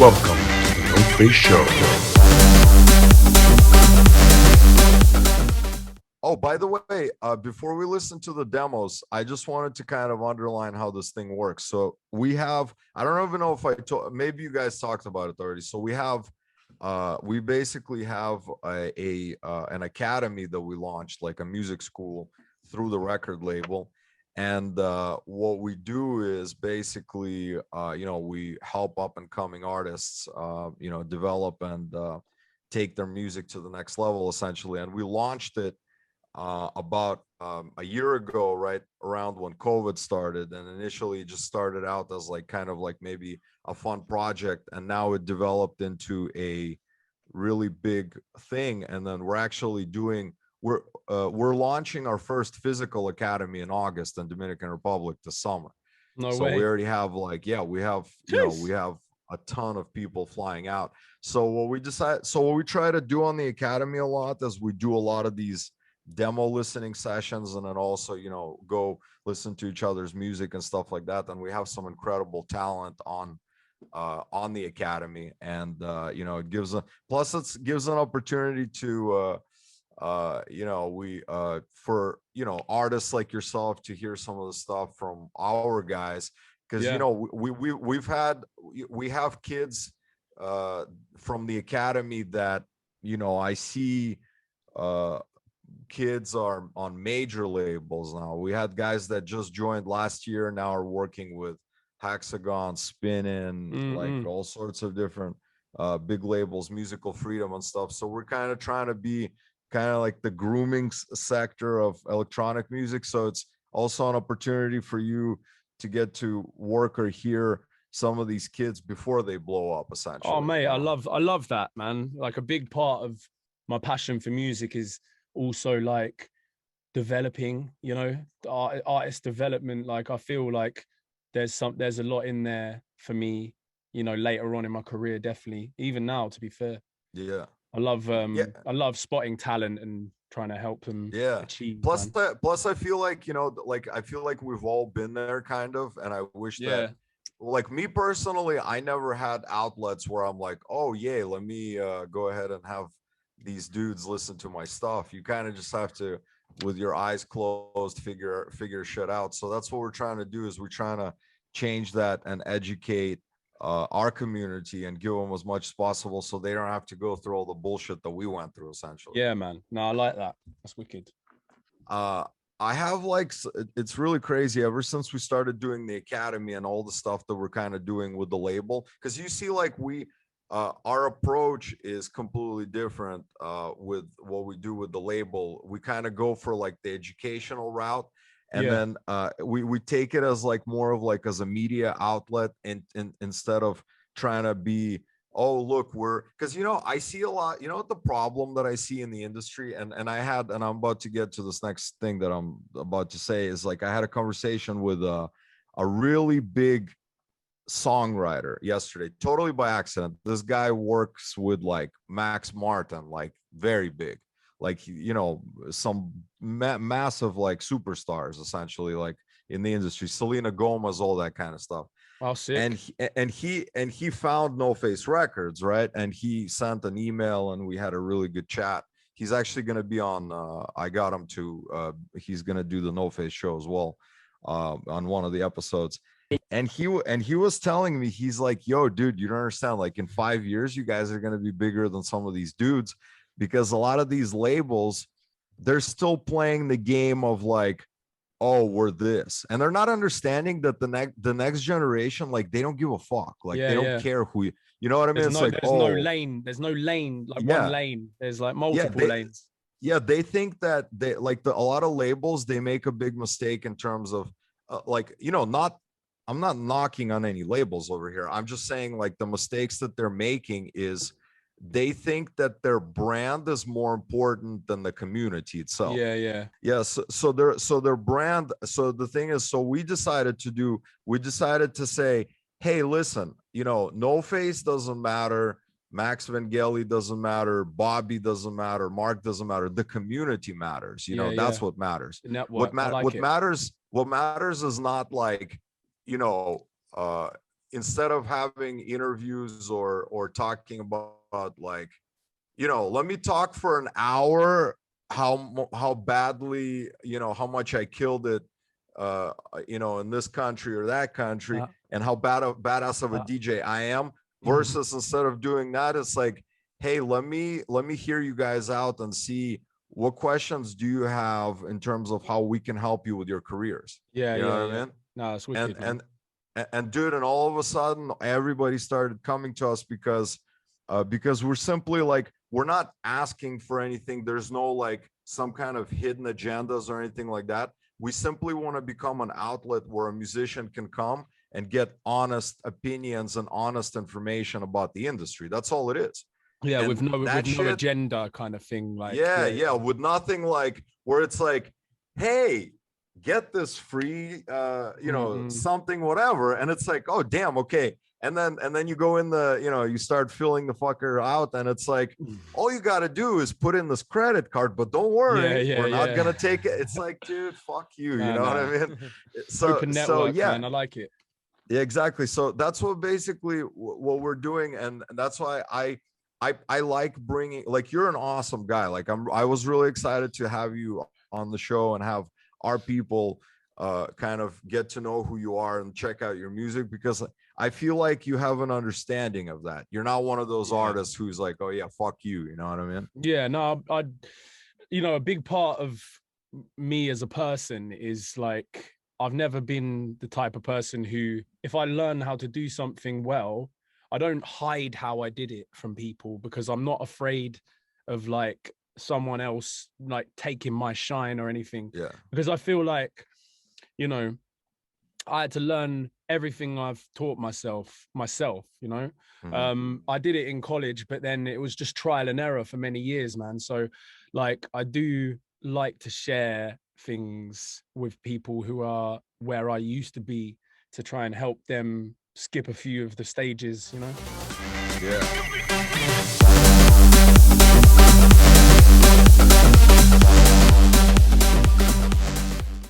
Welcome to the Noface Show. Oh, by the way, before we listen to the demos, I just wanted to kind of underline how this thing works. So we have, I don't even know if I told, maybe you guys talked about it already. So we basically have an academy that we launched, like a music school through the record label. And what we do is basically, we help up and coming artists, develop and take their music to the next level, essentially. And we launched it about a year ago, right around when COVID started. And initially it just started out as like kind of like maybe a fun project, and now it developed into a really big thing. And then we're launching our first physical academy in August in Dominican Republic this summer. No So way. we already have we have a ton of people flying out. So what we try to do on the academy a lot is we do a lot of these demo listening sessions, and then also go listen to each other's music and stuff like that. And we have some incredible talent on the academy, and it gives an opportunity to for artists like yourself to hear some of the stuff from our guys, because we have kids from the academy that I see kids are on major labels now. We had guys that just joined last year, now are working with Hexagon, Spinning, like all sorts of different big labels, Musical Freedom and stuff. So we're kind of trying to be kind of like the grooming sector of electronic music. So it's also an opportunity for you to get to work or hear some of these kids before they blow up, essentially. Oh mate, I love that, man. Like a big part of my passion for music is also like developing, artist development. Like I feel like there's a lot in there for me, later on in my career, definitely, even now, to be fair. Yeah. I love spotting talent and trying to help them achieve. Plus I feel like, I feel like we've all been there kind of, and I wish that, like, me personally, I never had outlets where I'm like, oh yeah, let me go ahead and have these dudes listen to my stuff. You kind of just have to, with your eyes closed, figure shit out. So that's what we're trying to do, is we're trying to change that and educate our community and give them as much as possible, so they don't have to go through all the bullshit that we went through, essentially. Yeah, man. No, I like that. That's wicked. I have it's really crazy ever since we started doing the academy and all the stuff that we're kind of doing with the label, because you see, like, our approach is completely different with what we do with the label. We kind of go for like the educational route, and then we take it as like more of like as a media outlet, and instead of trying to be, oh look, because I see a lot, what the problem that I see in the industry, and I'm about to get to this next thing that I'm about to say, is like I had a conversation with a really big songwriter yesterday, totally by accident. This guy works with like Max Martin, like very big, like some massive like superstars, essentially, like in the industry, Selena Gomez, all that kind of stuff. Oh, sick. And he found Noface Records, right? And he sent an email, and we had a really good chat. He's actually going to be on I got him to he's going to do the Noface Show as well on one of the episodes. And he was telling me, he's like, yo dude, you don't understand, like in 5 years you guys are going to be bigger than some of these dudes, because a lot of these labels, they're still playing the game of like, oh, we're this, and they're not understanding that the next generation, like, they don't give a fuck, like they don't care who you know what I mean. It's like, there's no lane, like one lane, there's like multiple lanes. They think that they like a lot of labels, they make a big mistake in terms of I'm not knocking on any labels over here. I'm just saying, like, the mistakes that they're making is they think that their brand is more important than the community itself. So their brand. So the thing is, so we decided to say, hey, listen, Noface doesn't matter, Max Vangeli doesn't matter, Bobby doesn't matter, Mark doesn't matter. The community matters. That's what matters. What matters is not like, instead of having interviews or talking about like, you know, let me talk for an hour how badly, you know, how much I killed it, you know, in this country or that country, and how badass of a DJ I am, versus instead of doing that, it's like, hey, let me hear you guys out and see what questions do you have in terms of how we can help you with your careers. Yeah, You know yeah, what I yeah. mean? No, it's wicked, man. And dude, and all of a sudden everybody started coming to us because we're simply like, we're not asking for anything. There's no like some kind of hidden agendas or anything like that. We simply want to become an outlet where a musician can come and get honest opinions and honest information about the industry. That's all it is. Yeah, And that with no shit, agenda kind of thing. Like, yeah, with nothing like where it's like, hey, get this free, you know, something, whatever. And it's like, oh, damn, okay. And then you go in the, you know, you start filling the fucker out, and it's like, all you got to do is put in this credit card, but don't worry, we're not gonna take it. It's like, dude, fuck you. You know what I mean? Open network, yeah, man. I like it. Yeah, exactly. So that's what basically what we're doing, and that's why I like bringing, like, you're an awesome guy. Like, I was really excited to have you on the show and have our people kind of get to know who you are and check out your music, because I feel like you have an understanding of that. You're not one of those artists who's like, oh yeah, fuck you. You know what I mean? Yeah, no, I you know, a big part of me as a person is like, I've never been the type of person who, if I learn how to do something well, I don't hide how I did it from people, because I'm not afraid of like someone else like taking my shine or anything. Yeah. Because I feel like, you know, I had to learn everything I've taught myself, you know. I did it in college, but then it was just trial and error for many years, man. So like, I do like to share things with people who are where I used to be, to try and help them skip a few of the stages, you know? Yeah.